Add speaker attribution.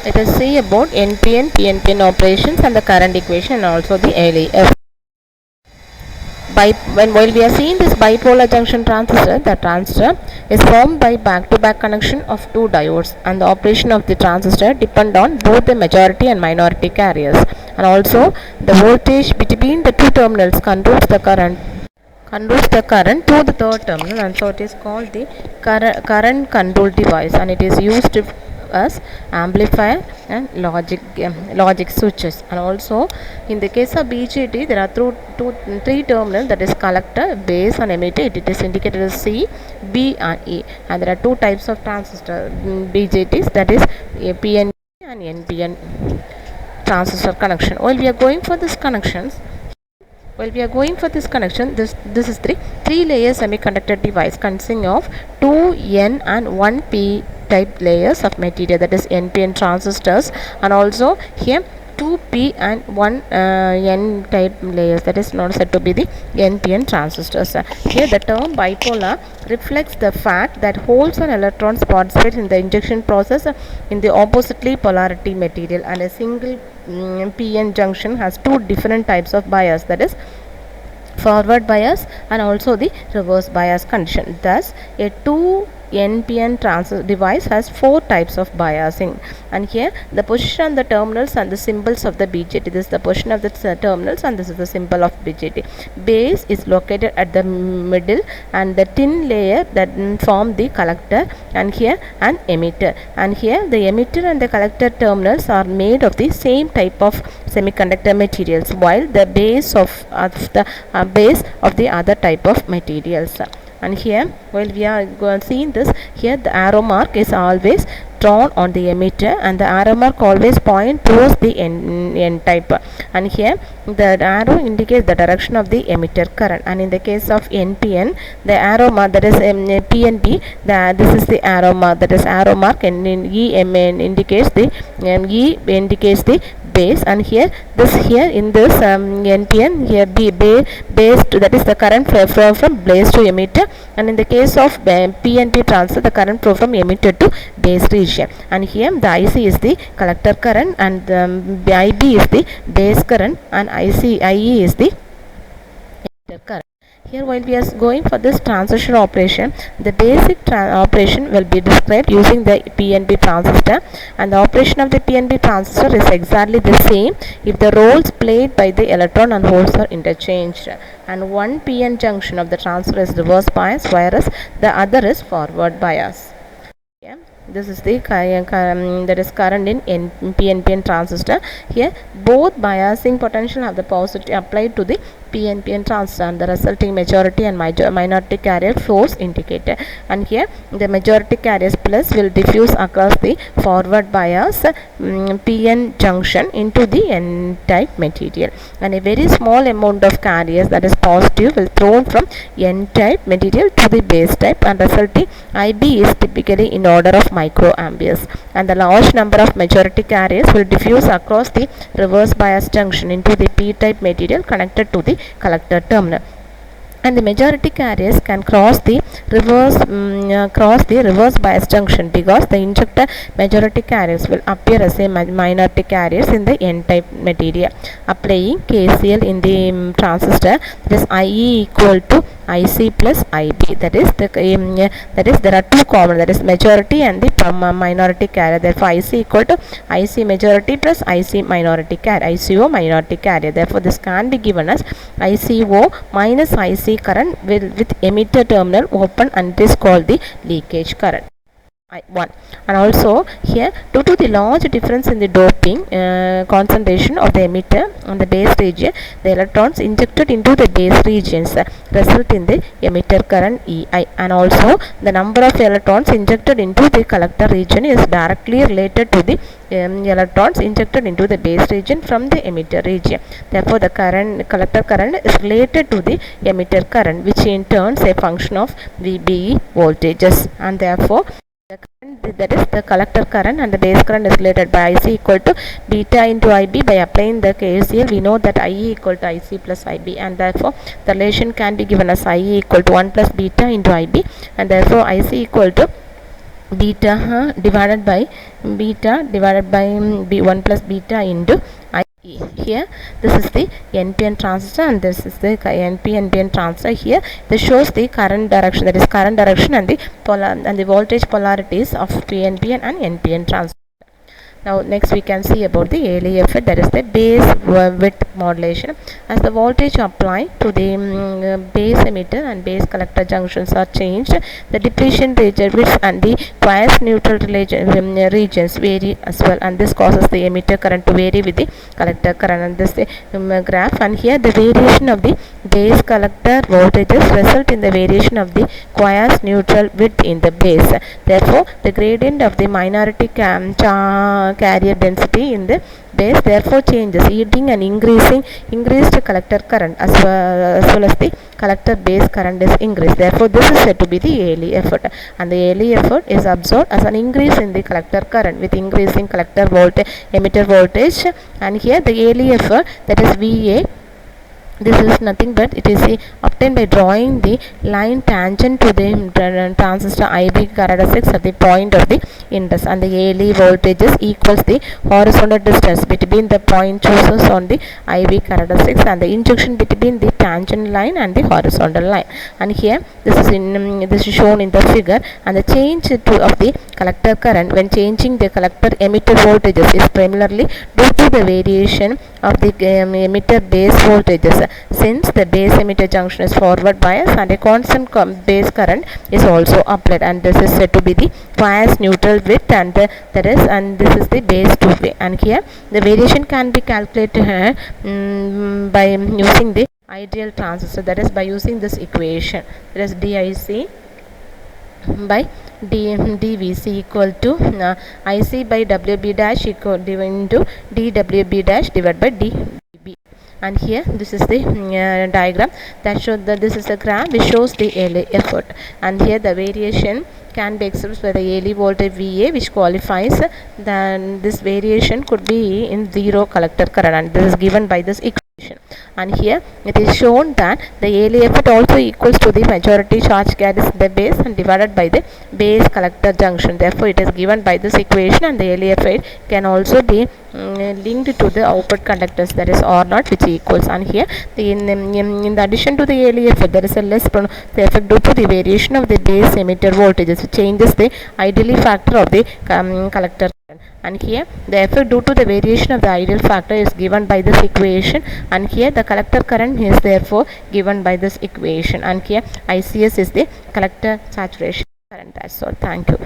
Speaker 1: Let us see about NPN, PNPN operations and the current equation and also the LEF. While we are seeing this bipolar junction transistor, the transistor is formed by back-to-back connection of two diodes, and the operation of the transistor depend on both the majority and minority carriers, and also the voltage between the two terminals controls the current to the third terminal, and so it is called the current control device, and it is used as amplifier and logic switches. And also in the case of BJT, there are three terminals, that is collector, base and emitter. It is indicated as C, B and E, and there are two types of transistor BJTs, that is PNP and NPN transistor connection. While we are going for this connection, this is three layer semiconductor device consisting of 2 N and 1 P type layers of material, that is NPN transistors, and also here 2 P and 1 N type layers, that is not said to be the NPN transistors. Here the term bipolar reflects the fact that holes and electrons participate in the injection process in the oppositely polarity material, and a single PN junction has two different types of bias, that is forward bias and also the reverse bias condition. Thus a 2 NPN device has four types of biasing, and here the position on the terminals and the symbols of the BJT. This is the position of the terminals and this is the symbol of BJT. Base is located at the middle, and the thin layer that form the collector, and here an emitter, and here the emitter and the collector terminals are made of the same type of semiconductor materials, while the base of the other type of materials. And here, while we are seeing this, here the arrow mark is always drawn on the emitter, and the arrow mark always point towards the N type, and here the arrow indicates the direction of the emitter current. And in the case of NPN, the arrow mark, that is PNP, this is the arrow mark, that is arrow mark, and in EMN indicates the base, and here in this NPN, here base to, that is the current flow from base to emitter, and in the case of PNP transfer, the current flow from emitter to base region. And here the IC is the collector current, and the IB is the base current, and IE is the emitter current. Here, while we are going for this transition operation, the basic operation will be described using the PNP transistor, and the operation of the PNP transistor is exactly the same if the roles played by the electron and holes are interchanged, and one PN junction of the transistor is reverse bias, whereas the other is forward bias. Okay. This is the that is current in PNPN transistor. Here both biasing potential have the positive applied to the PNPN transistor, and the resulting majority and minority carrier flows indicated. And here the majority carriers plus will diffuse across the forward bias PN junction into the N type material, and a very small amount of carriers, that is positive, will thrown from N type material to the base type, and resulting IB is typically in order of microamperes, and the large number of majority carriers will diffuse across the reverse bias junction into the P type material connected to the collector terminal, and the majority carriers can cross the reverse bias junction, because the injector majority carriers will appear as a minority carriers in the N type material. Applying KCL in the transistor, this IE equal to IC plus IB, that is there are two common, that is majority and the minority carrier. Therefore IC equal to IC majority plus IC minority carrier, ICO minority carrier. Therefore this can be given as ICO minus IC current with emitter terminal open, and this is called the leakage current. I1. And also here, due to the large difference in the doping concentration of the emitter and the base region, the electrons injected into the base regions result in the emitter current EI, and also the number of electrons injected into the collector region is directly related to the electrons injected into the base region from the emitter region. Therefore the collector current is related to the emitter current, which in turn is a function of VBE voltages, and therefore the current, that is the collector current, and the base current is related by IC equal to beta into IB. By applying the KCL, we know that IE equal to IC plus IB, and therefore the relation can be given as IE equal to 1 plus beta into IB, and therefore IC equal to beta divided by b1 plus beta into IE. Here this is the NPN transistor and this is the NPN transistor. Here this shows the current direction, that is current direction and the voltage polarities of PNPN and NPN transistor. Now next we can see about the ALE effect, that is the base width modulation. As the voltage applied to the base emitter and base collector junctions are changed, the depletion region width and the bias neutral regions vary as well, and this causes the emitter current to vary with the collector current. And this graph, and here the variation of the base collector voltages result in the variation of the bias neutral width in the base. Therefore the gradient of the minority carrier density in the base therefore changes, yielding an increased collector current as well as the collector base current is increased. Therefore this is said to be the ALE effort, and the ALE effort is observed as an increase in the collector current with increasing collector emitter voltage. And here the ALE effort, that is VA, this is nothing but it is obtained by drawing the line tangent to the transistor IB characteristics at the point of the index, and the ALE voltages equals the horizontal distance between the point chosen on the IB characteristics and the injection between the tangent line and the horizontal line. And here this is shown in the figure, and the change of the collector current when changing the collector emitter voltages is primarily due to the variation of the emitter base voltages, since the base emitter junction is forward bias and a constant base current is also applied, and this is said to be the bias neutral width, and this is the base 2 way. And here the variation can be calculated by using the ideal transistor, that is by using this equation, that is DIC by dVc equal to IC by WB dash equal into dWb dash divided by dB. And here this is the diagram that shows that this is a graph which shows the ALE effort, and here the variation can be expressed by the ALE voltage VA, which qualifies then this variation could be in zero collector current, and this is given by this equation. And here it is shown that the ALE effect also equals to the majority charge carries the base and divided by the base collector junction. Therefore it is given by this equation, and the ALE effect can also be linked to the output conductance, that is R0, which equals. And here in the addition to the ALE effect, there is a less the effect due to the variation of the base emitter voltages, which changes the ideal factor of the collector. And here the effect due to the variation of the ideal factor is given by this equation, and here the collector current is therefore given by this equation, and here ICS is the collector saturation current. That's all. Thank you.